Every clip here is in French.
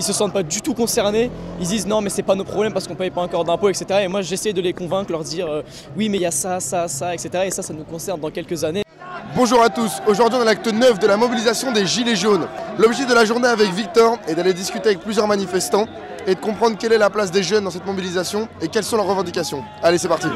ils se sentent pas du tout concernés, ils disent non mais c'est pas nos problèmes parce qu'on paye pas encore d'impôts, etc. Et moi j'essaie de les convaincre, leur dire oui mais il y a ça, etc. Et ça nous concerne dans quelques années. Bonjour à tous, aujourd'hui on est à l'acte 9 de la mobilisation des Gilets jaunes. L'objectif de la journée avec Victor est d'aller discuter avec plusieurs manifestants et de comprendre quelle est la place des jeunes dans cette mobilisation et quelles sont leurs revendications. Allez, c'est parti.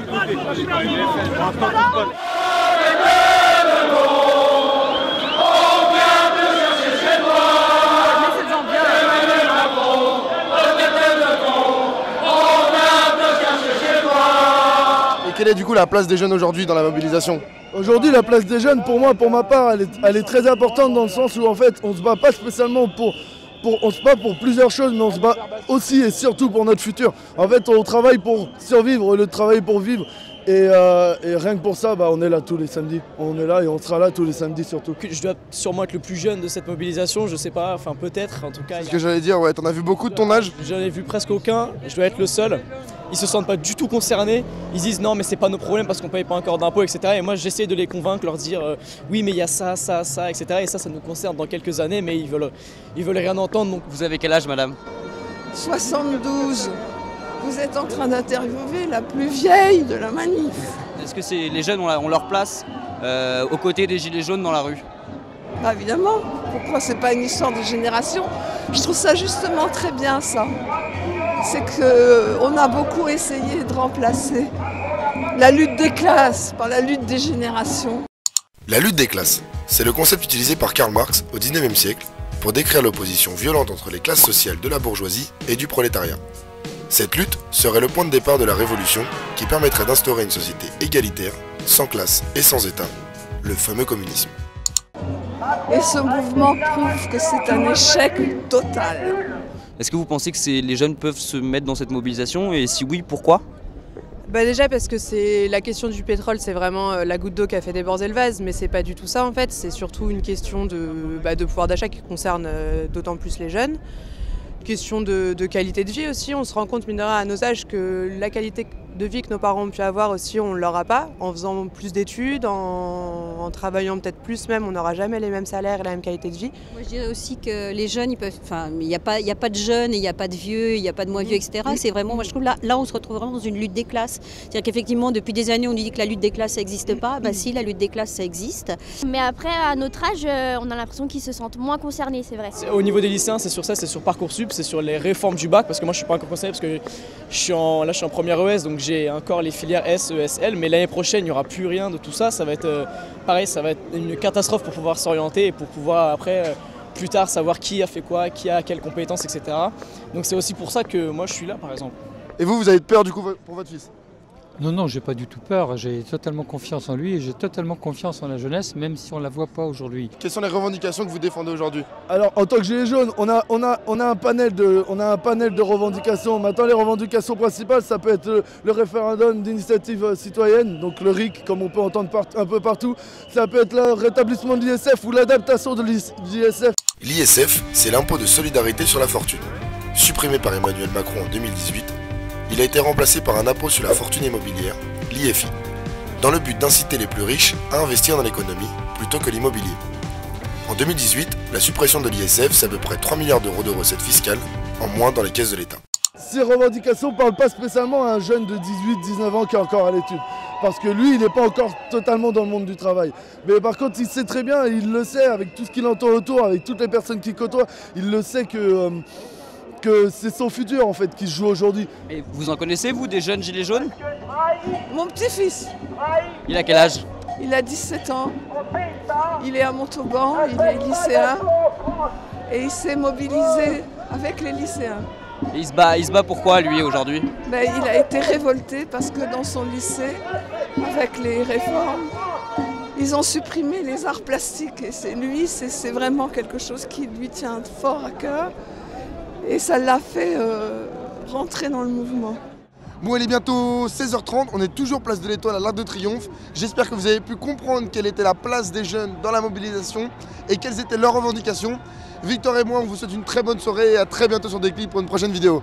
Et quelle est du coup la place des jeunes aujourd'hui dans la mobilisation ? Aujourd'hui, la place des jeunes, pour moi, pour ma part, elle est très importante dans le sens où en fait, on se bat pas spécialement on se bat pour plusieurs choses, mais on se bat aussi et surtout pour notre futur. En fait, on travaille pour survivre au lieu de travailler pour vivre. Et rien que pour ça, on est là tous les samedis. On est là et on sera là tous les samedis surtout. Je dois sûrement être le plus jeune de cette mobilisation, je sais pas, enfin peut-être en tout cas. C'est ce que j'allais dire, ouais, t'en as vu beaucoup de ton âge ? J'en ai vu presque aucun, je dois être le seul. Ils se sentent pas du tout concernés, ils disent non mais c'est pas nos problèmes parce qu'on paye pas encore d'impôts, etc. Et moi j'essaie de les convaincre, leur dire oui mais il y a ça, etc. Et ça nous concerne dans quelques années, mais ils veulent rien entendre. Donc... Vous avez quel âge madame ? 72. Vous êtes en train d'interviewer la plus vieille de la manif. Est-ce que les jeunes ont leur place aux côtés des gilets jaunes dans la rue ? Bah évidemment, pourquoi c'est pas une histoire de génération ? Je trouve ça justement très bien ça. C'est qu'on a beaucoup essayé de remplacer la lutte des classes par la lutte des générations. La lutte des classes, c'est le concept utilisé par Karl Marx au XIXe siècle pour décrire l'opposition violente entre les classes sociales de la bourgeoisie et du prolétariat. Cette lutte serait le point de départ de la révolution qui permettrait d'instaurer une société égalitaire, sans classe et sans État, le fameux communisme. Et ce mouvement prouve que c'est un échec total. Est-ce que vous pensez que les jeunes peuvent se mettre dans cette mobilisation et si oui, pourquoi ? Déjà parce que c'est la question du pétrole, c'est vraiment la goutte d'eau qui a fait déborder le vase, mais c'est pas du tout ça en fait, c'est surtout une question de pouvoir d'achat qui concerne d'autant plus les jeunes. Question de qualité de vie aussi, on se rend compte mine de rien à nos âges que la qualité de vie que nos parents ont pu avoir aussi on ne l'aura pas en faisant plus d'études, en travaillant peut-être plus même, on n'aura jamais les mêmes salaires et la même qualité de vie. Moi je dirais aussi que les jeunes, il n'y a pas de jeunes et il n'y a pas de vieux, il n'y a pas de moins vieux, etc. C'est vraiment, moi je trouve là on se retrouve vraiment dans une lutte des classes. C'est-à-dire qu'effectivement depuis des années on dit que la lutte des classes ça n'existe pas, si la lutte des classes ça existe. Mais après à notre âge on a l'impression qu'ils se sentent moins concernés, c'est vrai. Au niveau des lycéens c'est sur ça, c'est sur Parcoursup, c'est sur les réformes du bac parce que moi je suis pas encore concerné parce que je suis en première ES donc j'ai encore les filières S, ES, L, mais l'année prochaine il n'y aura plus rien de tout ça, ça va être pareil, ça va être une catastrophe pour pouvoir s'orienter et pour pouvoir après plus tard savoir qui a fait quoi, qui a quelles compétences, etc. Donc c'est aussi pour ça que moi je suis là par exemple. Et vous avez peur du coup pour votre fils ? Non, j'ai pas du tout peur, j'ai totalement confiance en lui et j'ai totalement confiance en la jeunesse, même si on la voit pas aujourd'hui. Quelles sont les revendications que vous défendez aujourd'hui ? Alors en tant que Gilets jaunes, on a un panel de revendications. Maintenant les revendications principales, ça peut être le référendum d'initiative citoyenne, donc le RIC comme on peut entendre un peu partout. Ça peut être le rétablissement de l'ISF ou l'adaptation de l'ISF. L'ISF, c'est l'impôt de solidarité sur la fortune. Supprimé par Emmanuel Macron en 2018, il a été remplacé par un impôt sur la fortune immobilière, l'IFI, dans le but d'inciter les plus riches à investir dans l'économie plutôt que l'immobilier. En 2018, la suppression de l'ISF, c'est à peu près 3 milliards d'euros de recettes fiscales en moins dans les caisses de l'État. Ces revendications ne parlent pas spécialement à un jeune de 18-19 ans qui est encore à l'étude. Parce que lui, il n'est pas encore totalement dans le monde du travail. Mais par contre, il sait très bien, il le sait avec tout ce qu'il entend autour, avec toutes les personnes qu'il côtoie, il le sait que c'est son futur en fait qui se joue aujourd'hui. Et vous en connaissez vous des jeunes gilets jaunes ? Mon petit-fils. Il a quel âge ? Il a 17 ans. Il est à Montauban, il est lycéen. Et il s'est mobilisé avec les lycéens. Et il se bat pourquoi lui aujourd'hui ? Il a été révolté parce que dans son lycée, avec les réformes, ils ont supprimé les arts plastiques. Et c'est vraiment quelque chose qui lui tient fort à cœur. Et ça l'a fait rentrer dans le mouvement. Bon, il est bientôt 16h30, on est toujours place de l'Étoile à l'Arc de Triomphe. J'espère que vous avez pu comprendre quelle était la place des jeunes dans la mobilisation et quelles étaient leurs revendications. Victor et moi, on vous souhaite une très bonne soirée et à très bientôt sur Déclic pour une prochaine vidéo.